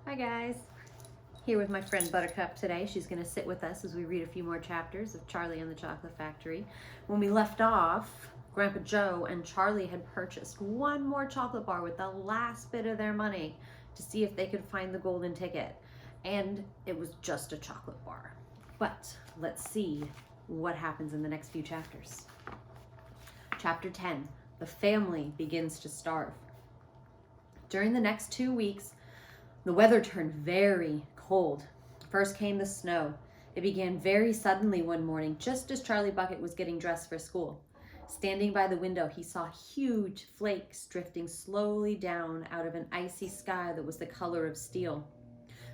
Hi guys. Here with my friend Buttercup today. She's going to sit with us as we read a few more chapters of Charlie and the Chocolate Factory. When we left off, Grandpa Joe and Charlie had purchased one more chocolate bar with the last bit of their money to see if they could find the golden ticket. And it was just a chocolate bar. But let's see what happens in the next few chapters. Chapter 10, the family begins to starve. During the next 2 weeks, the weather turned very cold. First came the snow. It began very suddenly one morning, just as Charlie Bucket was getting dressed for school. Standing by the window, he saw huge flakes drifting slowly down out of an icy sky that was the color of steel.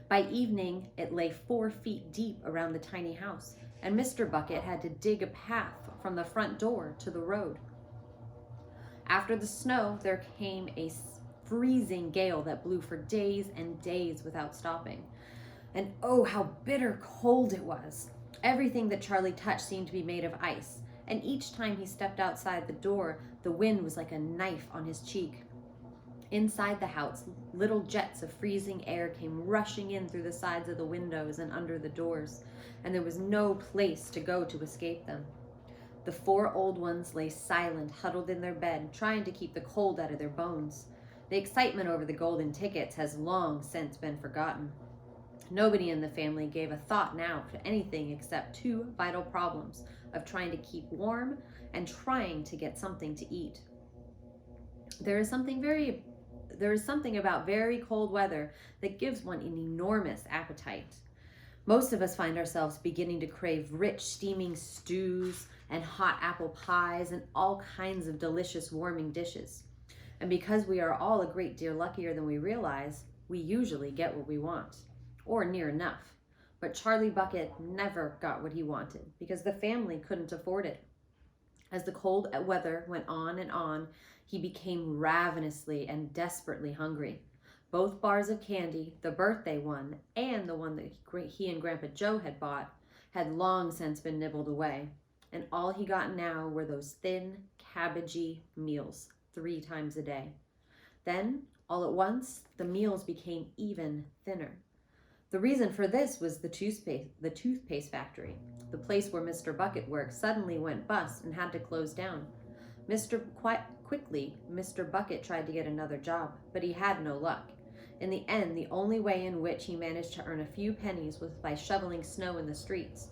By evening, it lay 4 feet deep around the tiny house, and Mr. Bucket had to dig a path from the front door to the road. After the snow, there came a freezing gale that blew for days and days without stopping. And oh, how bitter cold it was. Everything that Charlie touched seemed to be made of ice, and each time he stepped outside the door, the wind was like a knife on his cheek. Inside the house, little jets of freezing air came rushing in through the sides of the windows and under the doors, and there was no place to go to escape them. The 4 old ones lay silent, huddled in their bed, trying to keep the cold out of their bones. The excitement over the golden tickets has long since been forgotten. Nobody in the family gave a thought now to anything except 2 vital problems of trying to keep warm and trying to get something to eat. There is something about very cold weather that gives one an enormous appetite. Most of us find ourselves beginning to crave rich, steaming stews and hot apple pies and all kinds of delicious warming dishes. And because we are all a great deal luckier than we realize, we usually get what we want, or near enough. But Charlie Bucket never got what he wanted because the family couldn't afford it. As the cold weather went on and on, he became ravenously and desperately hungry. Both bars of candy, the birthday one and the one that he and Grandpa Joe had bought, had long since been nibbled away. And all he got now were those thin, cabbagey meals 3 times a day. Then, all at once, the meals became even thinner. The reason for this was the toothpaste factory. The place where Mr. Bucket worked suddenly went bust and had to close down. Quickly, Mr. Bucket tried to get another job, but he had no luck. In the end, the only way in which he managed to earn a few pennies was by shoveling snow in the streets.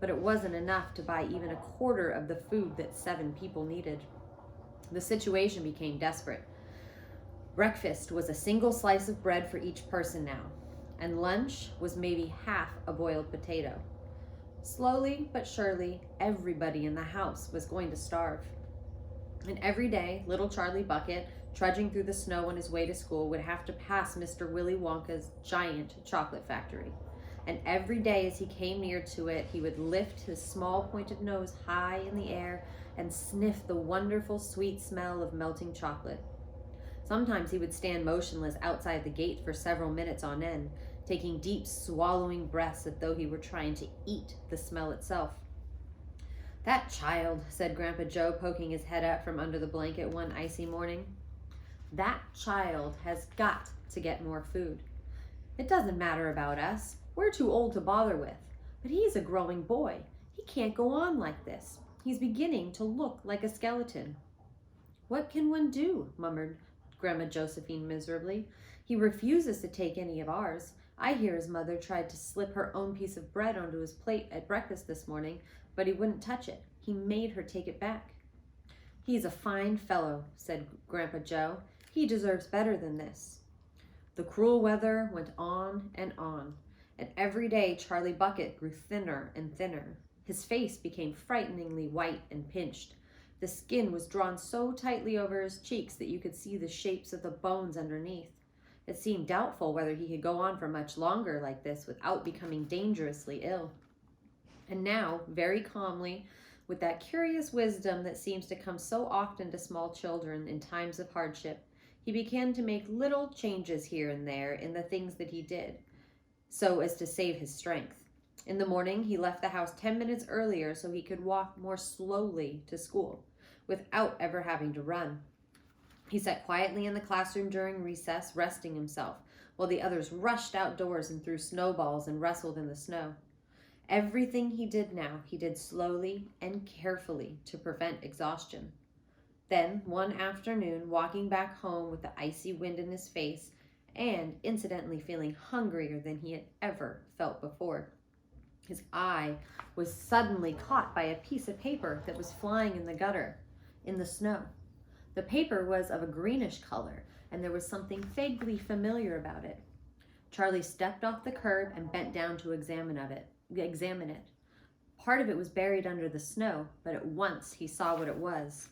But it wasn't enough to buy even a quarter of the food that 7 people needed. The situation became desperate. Breakfast was a single slice of bread for each person now, and lunch was maybe half a boiled potato. Slowly but surely, everybody in the house was going to starve. And every day, little Charlie Bucket, trudging through the snow on his way to school, would have to pass Mr. Willy Wonka's giant chocolate factory. And every day as he came near to it, he would lift his small pointed nose high in the air and sniff the wonderful sweet smell of melting chocolate. Sometimes he would stand motionless outside the gate for several minutes on end, taking deep swallowing breaths as though he were trying to eat the smell itself. "That child," said Grandpa Joe, poking his head up from under the blanket one icy morning. "That child has got to get more food. It doesn't matter about us. We're too old to bother with. But he's a growing boy. He can't go on like this. He's beginning to look like a skeleton." "What can one do?" murmured Grandma Josephine miserably. "He refuses to take any of ours. I hear his mother tried to slip her own piece of bread onto his plate at breakfast this morning, but he wouldn't touch it. He made her take it back." "He's a fine fellow," said Grandpa Joe. "He deserves better than this." The cruel weather went on, and every day Charlie Bucket grew thinner and thinner. His face became frighteningly white and pinched. The skin was drawn so tightly over his cheeks that you could see the shapes of the bones underneath. It seemed doubtful whether he could go on for much longer like this without becoming dangerously ill. And now, very calmly, with that curious wisdom that seems to come so often to small children in times of hardship, he began to make little changes here and there in the things that he did, so as to save his strength. In the morning, he left the house 10 minutes earlier so he could walk more slowly to school, without ever having to run. He sat quietly in the classroom during recess, resting himself, while the others rushed outdoors and threw snowballs and wrestled in the snow. Everything he did now, he did slowly and carefully to prevent exhaustion. Then, one afternoon, walking back home with the icy wind in his face, and incidentally feeling hungrier than he had ever felt before, his eye was suddenly caught by a piece of paper that was flying in the gutter, in the snow. The paper was of a greenish color, and there was something vaguely familiar about it. Charlie stepped off the curb and bent down to examine it. Part of it was buried under the snow, but at once he saw what it was.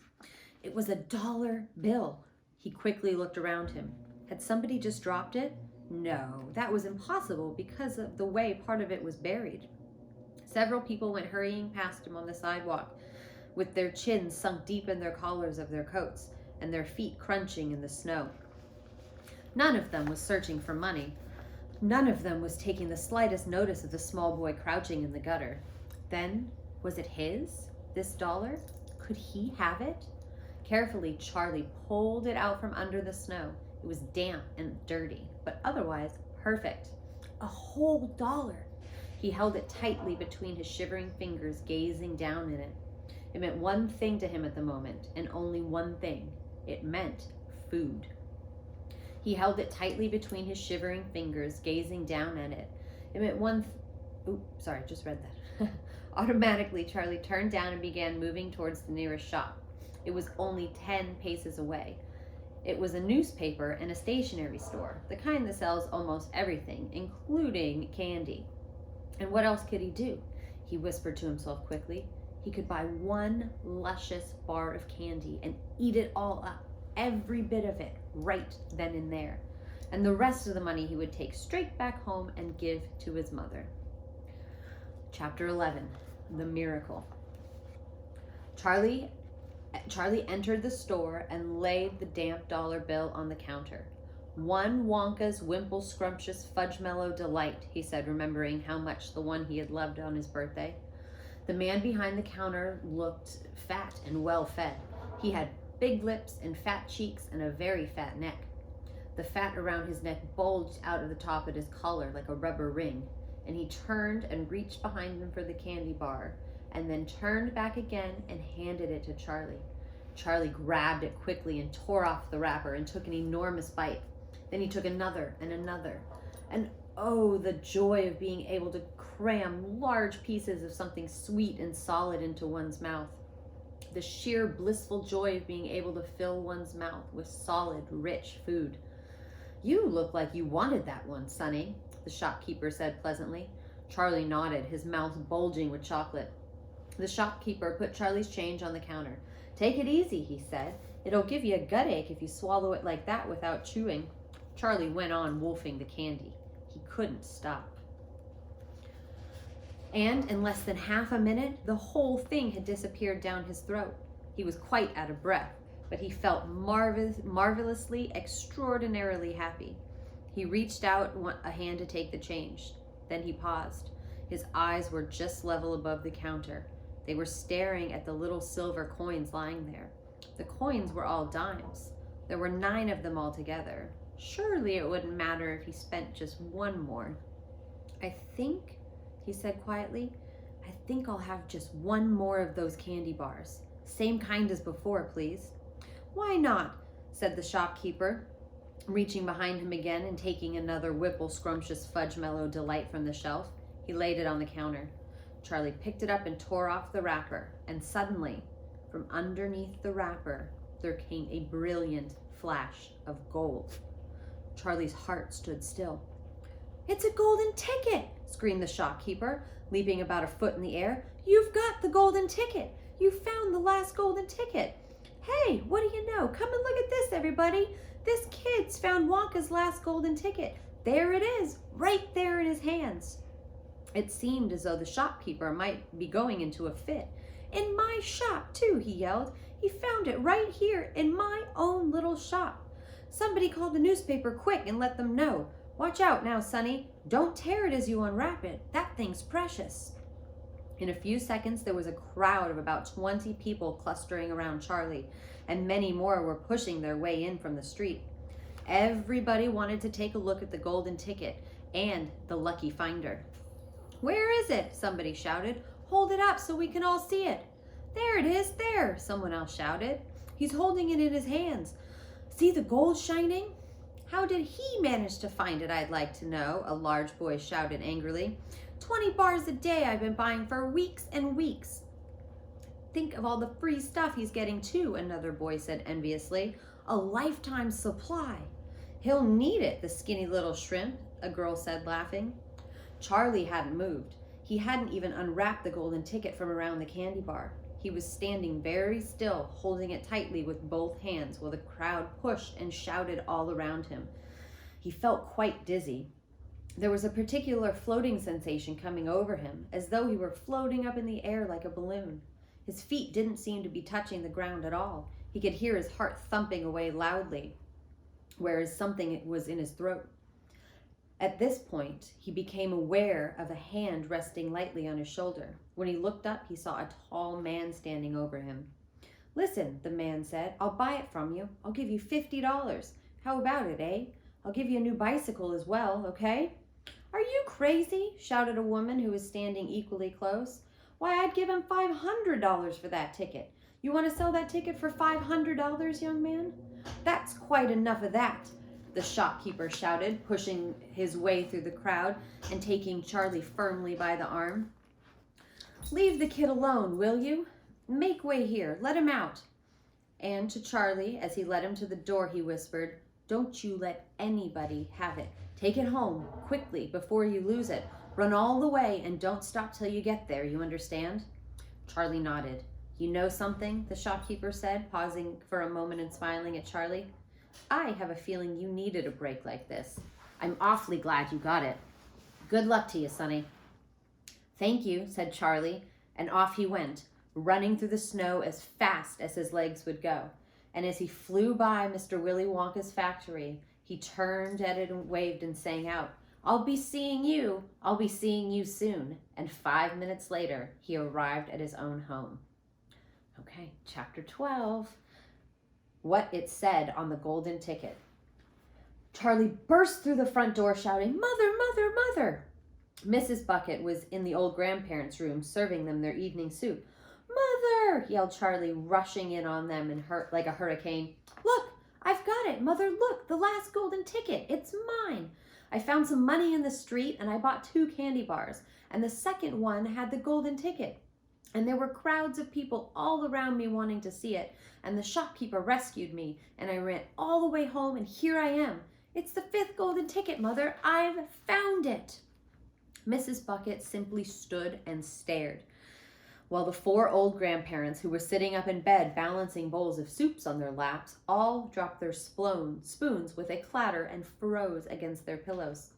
It was a $1 bill. He quickly looked around him. Had somebody just dropped it? No, that was impossible because of the way part of it was buried. Several people went hurrying past him on the sidewalk, with their chins sunk deep in their collars of their coats and their feet crunching in the snow. None of them was searching for money. None of them was taking the slightest notice of the small boy crouching in the gutter. Then, was it his, this $1? Could he have it? Carefully, Charlie pulled it out from under the snow. It was damp and dirty, but otherwise perfect. A whole $1. He held it tightly between his shivering fingers, gazing down in it. It meant one thing to him at the moment, and only one thing. It meant food. He held it tightly between his shivering fingers, gazing down at it. It meant just read that. Automatically, Charlie turned down and began moving towards the nearest shop. It was only 10 paces away. It was a newspaper and a stationery store, the kind that sells almost everything, including candy. And what else could he do? He whispered to himself quickly. He could buy one luscious bar of candy and eat it all up, every bit of it, right then and there. And the rest of the money he would take straight back home and give to his mother. Chapter 11, The Miracle. Charlie entered the store and laid the damp $1 bill on the counter. One Wonka's Wimple Scrumptious Fudge Mellow Delight, he said, remembering how much the one he had loved on his birthday. The man behind the counter looked fat and well fed. He had big lips and fat cheeks and a very fat neck. The fat around his neck bulged out of the top of his collar like a rubber ring, and he turned and reached behind him for the candy bar, and then turned back again and handed it to Charlie. Charlie grabbed it quickly and tore off the wrapper and took an enormous bite. Then he took another and another. And oh, the joy of being able to cram large pieces of something sweet and solid into one's mouth. The sheer blissful joy of being able to fill one's mouth with solid, rich food. You look like you wanted that one, Sonny, the shopkeeper said pleasantly. Charlie nodded, his mouth bulging with chocolate. The shopkeeper put Charlie's change on the counter. Take it easy, he said. It'll give you a gut ache if you swallow it like that without chewing. Charlie went on wolfing the candy. He couldn't stop. And in less than half a minute, the whole thing had disappeared down his throat. He was quite out of breath, but he felt marvelously, extraordinarily happy. He reached out a hand to take the change. Then he paused. His eyes were just level above the counter. They were staring at the little silver coins lying there. The coins were all dimes. There were 9 of them altogether. Surely it wouldn't matter if he spent just one more. I think, he said quietly, I think I'll have just one more of those candy bars. Same kind as before, please. Why not? Said the shopkeeper, reaching behind him again and taking another Whipple Scrumptious Fudge Mellow Delight from the shelf. He laid it on the counter. Charlie picked it up and tore off the wrapper, and suddenly, from underneath the wrapper, there came a brilliant flash of gold. Charlie's heart stood still. It's a golden ticket, screamed the shopkeeper, leaping about a foot in the air. You've got the golden ticket. You found the last golden ticket. Hey, what do you know? Come and look at this, everybody. This kid's found Wonka's last golden ticket. There it is, right there in his hands. It seemed as though the shopkeeper might be going into a fit. In my shop, too, he yelled. He found it right here in my own little shop. Somebody call the newspaper quick and let them know. Watch out now, Sonny. Don't tear it as you unwrap it. That thing's precious. In a few seconds, there was a crowd of about 20 people clustering around Charlie, and many more were pushing their way in from the street. Everybody wanted to take a look at the golden ticket and the lucky finder. "Where is it?" somebody shouted. "Hold it up so we can all see it." "There it is, there," someone else shouted. "He's holding it in his hands. See the gold shining?" "How did he manage to find it, I'd like to know," a large boy shouted angrily. 20 bars a day I've been buying for weeks and weeks." "Think of all the free stuff he's getting too," another boy said enviously. "A lifetime supply." "He'll need it, the skinny little shrimp," a girl said laughing. Charlie hadn't moved. He hadn't even unwrapped the golden ticket from around the candy bar. He was standing very still, holding it tightly with both hands while the crowd pushed and shouted all around him. He felt quite dizzy. There was a particular floating sensation coming over him, as though he were floating up in the air like a balloon. His feet didn't seem to be touching the ground at all. He could hear his heart thumping away loudly, whereas something was in his throat. At this point, he became aware of a hand resting lightly on his shoulder. When he looked up, he saw a tall man standing over him. "Listen," the man said, "I'll buy it from you. I'll give you $50. How about it, eh? I'll give you a new bicycle as well, okay?" "Are you crazy?" shouted a woman who was standing equally close. "Why, I'd give him $500 for that ticket. You want to sell that ticket for $500, young man?" "That's quite enough of that," the shopkeeper shouted, pushing his way through the crowd and taking Charlie firmly by the arm. "Leave the kid alone, will you? Make way here. Let him out." And to Charlie, as he led him to the door, he whispered, "Don't you let anybody have it. Take it home, quickly, before you lose it. Run all the way and don't stop till you get there, you understand?" Charlie nodded. "You know something?" the shopkeeper said, pausing for a moment and smiling at Charlie. "I have a feeling you needed a break like this. I'm awfully glad you got it. Good luck to you, Sonny." "Thank you," said Charlie, and off he went, running through the snow as fast as his legs would go. And as he flew by Mr. Willy Wonka's factory, he turned at it and waved and sang out, "I'll be seeing you. I'll be seeing you soon." And 5 minutes later, he arrived at his own home. Okay, chapter 12. What it said on the golden ticket. Charlie burst through the front door shouting, "Mother, mother, mother!" Mrs. Bucket was in the old grandparents' room serving them their evening soup. "Mother!" yelled Charlie, rushing in on them like a hurricane. "Look, I've got it, Mother, look, the last golden ticket. It's mine. I found some money in the street and I bought 2 candy bars, and the second one had the golden ticket. And there were crowds of people all around me wanting to see it, and the shopkeeper rescued me, and I ran all the way home, and here I am. It's the 5th golden ticket, Mother. I've found it." Mrs. Bucket simply stood and stared, while the 4 old grandparents, who were sitting up in bed balancing bowls of soups on their laps, all dropped their spoons with a clatter and froze against their pillows.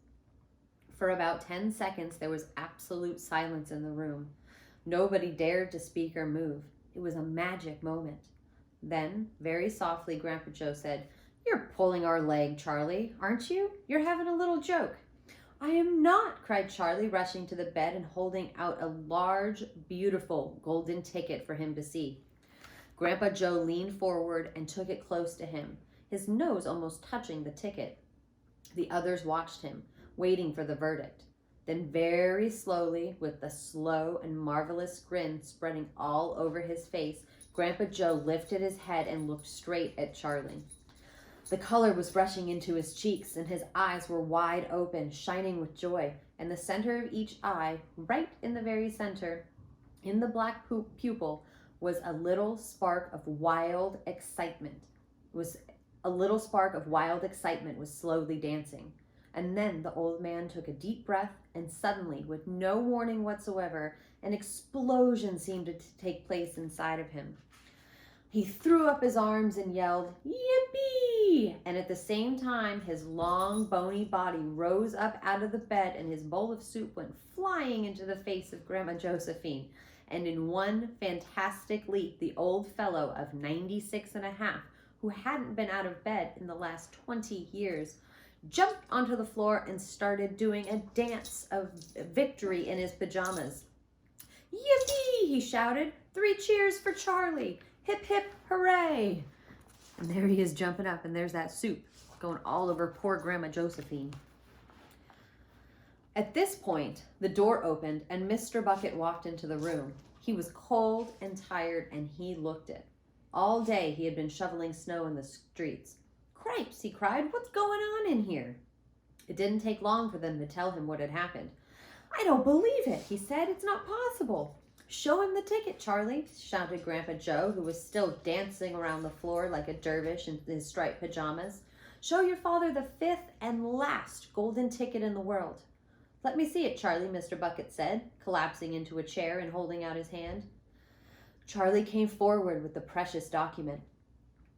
For about 10 seconds, there was absolute silence in the room. Nobody dared to speak or move. It was a magic moment. Then, very softly, Grandpa Joe said, "You're pulling our leg, Charlie, aren't you? You're having a little joke." "I am not," cried Charlie, rushing to the bed and holding out a large, beautiful golden ticket for him to see. Grandpa Joe leaned forward and took it close to him, his nose almost touching the ticket. The others watched him, waiting for the verdict. Then very slowly, with the slow and marvelous grin spreading all over his face, Grandpa Joe lifted his head and looked straight at Charlie. The color was rushing into his cheeks, and his eyes were wide open, shining with joy. And the center of each eye, right in the very center, in the black pupil, was a little spark of wild excitement. Was slowly dancing. And then the old man took a deep breath, and suddenly, with no warning whatsoever, an explosion seemed to take place inside of him. He threw up his arms and yelled, "Yippee!" And at the same time, his long, bony body rose up out of the bed, and his bowl of soup went flying into the face of Grandma Josephine. And in one fantastic leap, the old fellow of 96 and a half, who hadn't been out of bed in the last 20 years, jumped onto the floor and started doing a dance of victory in his pajamas. Yippee, he shouted. 3 cheers for Charlie. Hip, hip, hooray. And there he is jumping up, and there's that soup going all over poor Grandma Josephine. At this point, the door opened, and Mr. Bucket walked into the room. He was cold and tired, and he looked it. All day he had been shoveling snow in the streets. Cripes, he cried, what's going on in here? It didn't take long for them to tell him what had happened. I don't believe it, he said. It's not possible. Show him the ticket, Charlie, shouted Grandpa Joe, who was still dancing around the floor like a dervish in his striped pajamas. Show your father the 5th and last golden ticket in the world. Let me see it, Charlie, Mr. Bucket said, collapsing into a chair and holding out his hand. Charlie came forward with the precious document.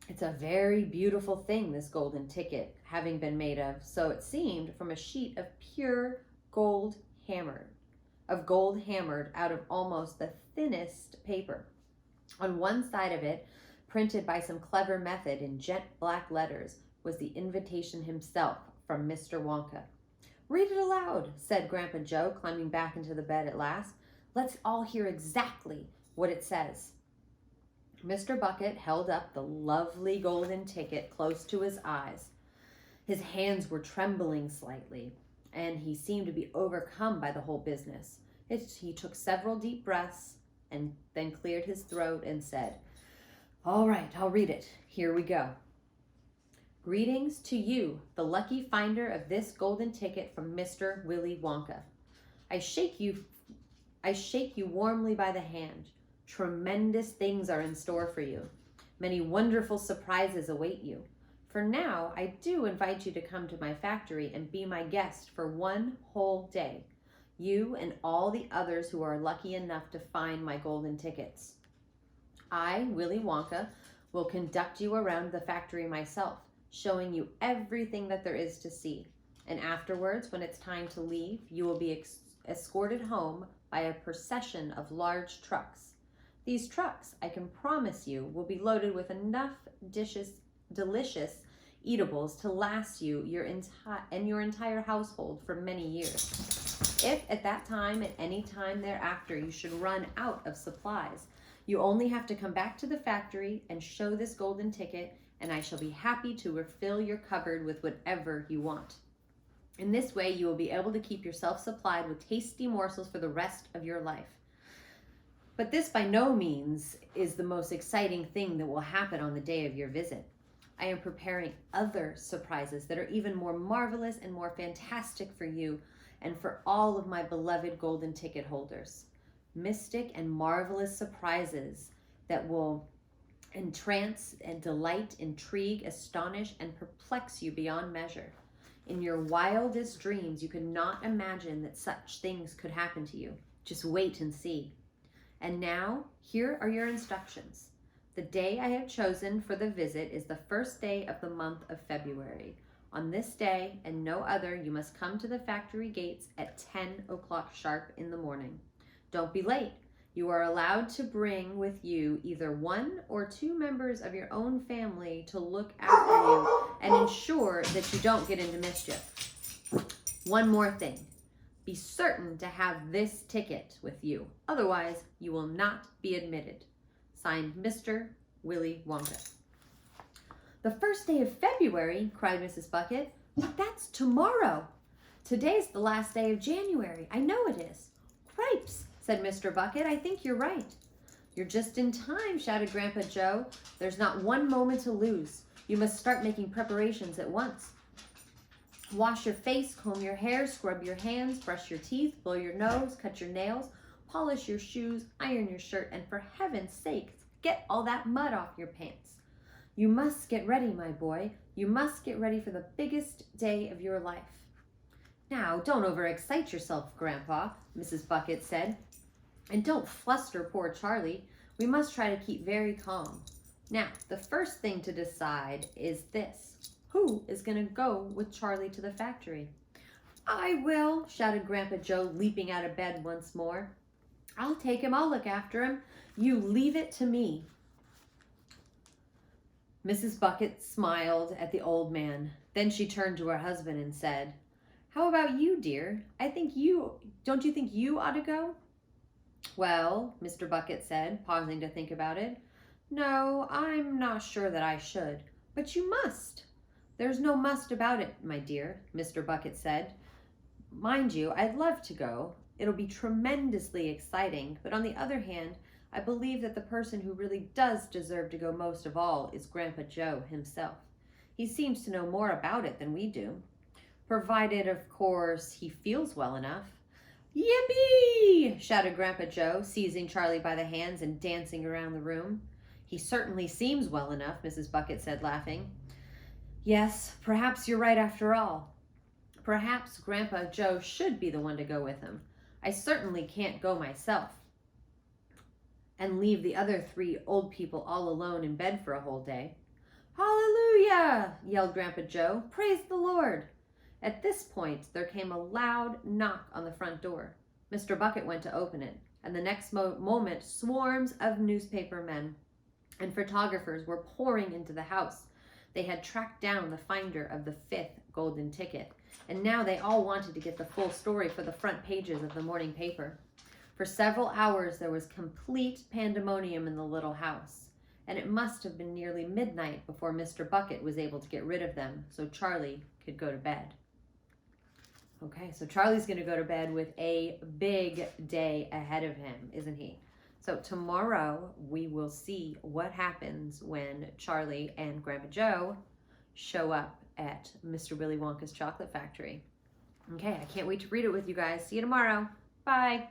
It's a very beautiful thing, this golden ticket, having been made of, so it seemed, from a sheet of pure gold hammered out of almost the thinnest paper. On one side of it, printed by some clever method in jet black letters, was the invitation himself from Mr. Wonka. Read it aloud, said Grandpa Joe, climbing back into the bed at last. Let's all hear exactly what it says. Mr. Bucket held up the lovely golden ticket close to his eyes. His hands were trembling slightly, and he seemed to be overcome by the whole business. He took several deep breaths and then cleared his throat and said, All right, I'll read it. Here we go. Greetings to you, the lucky finder of this golden ticket from Mr. Willy Wonka. I shake you warmly by the hand. Tremendous things are in store for you. Many wonderful surprises await you. For now, I do invite you to come to my factory and be my guest for 1 whole day. You and all the others who are lucky enough to find my golden tickets. I, Willy Wonka, will conduct you around the factory myself, showing you everything that there is to see. And afterwards, when it's time to leave, you will be escorted home by a procession of large trucks. These trucks, I can promise you, will be loaded with enough delicious eatables to last you and your entire household for many years. If at that time, at any time thereafter, you should run out of supplies, you only have to come back to the factory and show this golden ticket, and I shall be happy to refill your cupboard with whatever you want. In this way, you will be able to keep yourself supplied with tasty morsels for the rest of your life. But this by no means is the most exciting thing that will happen on the day of your visit. I am preparing other surprises that are even more marvelous and more fantastic for you and for all of my beloved golden ticket holders. Mystic and marvelous surprises that will entrance and delight, intrigue, astonish, and perplex you beyond measure. In your wildest dreams, you could not imagine that such things could happen to you. Just wait and see. And now, here are your instructions. The day I have chosen for the visit is the first day of the month of February. On this day and no other, you must come to the factory gates at 10 o'clock sharp in the morning. Don't be late. You are allowed to bring with you either 1 or 2 members of your own family to look after you and ensure that you don't get into mischief. One more thing. Be certain to have this ticket with you. Otherwise, you will not be admitted. Signed, Mr. Willy Wonka. The first day of February, cried Mrs. Bucket. That's tomorrow. Today's the last day of January. I know it is. Cripes, said Mr. Bucket. I think you're right. You're just in time, shouted Grandpa Joe. There's not one moment to lose. You must start making preparations at once. Wash your face, comb your hair, scrub your hands, brush your teeth, blow your nose, cut your nails, polish your shoes, iron your shirt, and for heaven's sake, get all that mud off your pants. You must get ready, my boy. You must get ready for the biggest day of your life. Now, don't overexcite yourself, Grandpa, Mrs. Bucket said. And don't fluster poor Charlie. We must try to keep very calm. Now, the first thing to decide is this. Who is going to go with Charlie to the factory? I will, shouted Grandpa Joe, leaping out of bed once more. I'll take him. I'll look after him. You leave it to me. Mrs. Bucket smiled at the old man. Then she turned to her husband and said, How about you, dear? Don't you think you ought to go? Well, Mr. Bucket said, pausing to think about it. No, I'm not sure that I should. But you must. There's no must about it, my dear, Mr. Bucket said. Mind you, I'd love to go. It'll be tremendously exciting, but on the other hand, I believe that the person who really does deserve to go most of all is Grandpa Joe himself. He seems to know more about it than we do. Provided, of course, he feels well enough. Yippee! Shouted Grandpa Joe, seizing Charlie by the hands and dancing around the room. He certainly seems well enough, Mrs. Bucket said, laughing. Yes, perhaps you're right after all. Perhaps Grandpa Joe should be the one to go with him. I certainly can't go myself and leave the other 3 old people all alone in bed for a whole day. Hallelujah! Yelled Grandpa Joe. Praise the Lord! At this point, there came a loud knock on the front door. Mr. Bucket went to open it, and the next moment, swarms of newspaper men and photographers were pouring into the house. They had tracked down the finder of the 5th golden ticket, and now they all wanted to get the full story for the front pages of the morning paper. For several hours, there was complete pandemonium in the little house, and it must have been nearly midnight before Mr. Bucket was able to get rid of them so Charlie could go to bed. Okay, so Charlie's going to go to bed with a big day ahead of him, isn't he? So tomorrow we will see what happens when Charlie and Grandpa Joe show up at Mr. Willy Wonka's chocolate factory. Okay, I can't wait to read it with you guys. See you tomorrow. Bye.